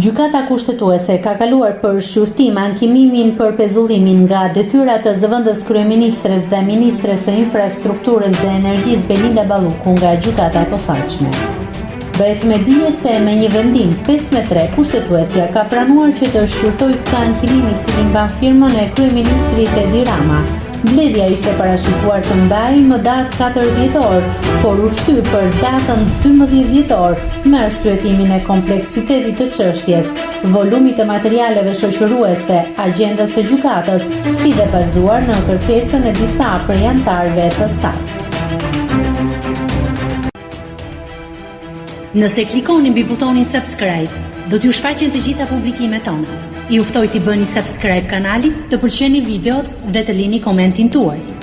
Gjykata kushtetuese ka kaluar për shqyrtim ankimimin për pezullimin nga detyrat të zëvendës kryeministres dhe ministres së infrastrukturës dhe energjisë Belinda Balluku nga gjykata e posaçme. Bëhet me dije se me një vendim 5-3 kushtetuesja ka pranuar që të shqyrtojë këtë ankimin i cili mban firmën e kryeministrit Edi Rama. Mbledhja ishte parashikuar të mbajë më datë 4 dhjetor, por u shtyr për datën 12 dhjetor me arsyetimin e kompleksitetit të çështjes, volumit të materialeve shoqëruese, agjendës së gjykatës, si dhe bazuar në kërkesën e disa prej anëtarëve të saj. Nëse klikoni mbi butonin subscribe, do t'ju shfaqen të gjitha publikimet tona. Ju ftoj t'i bëni subscribe kanalit, të pëlqeni videot dhe të lini komentin tuaj.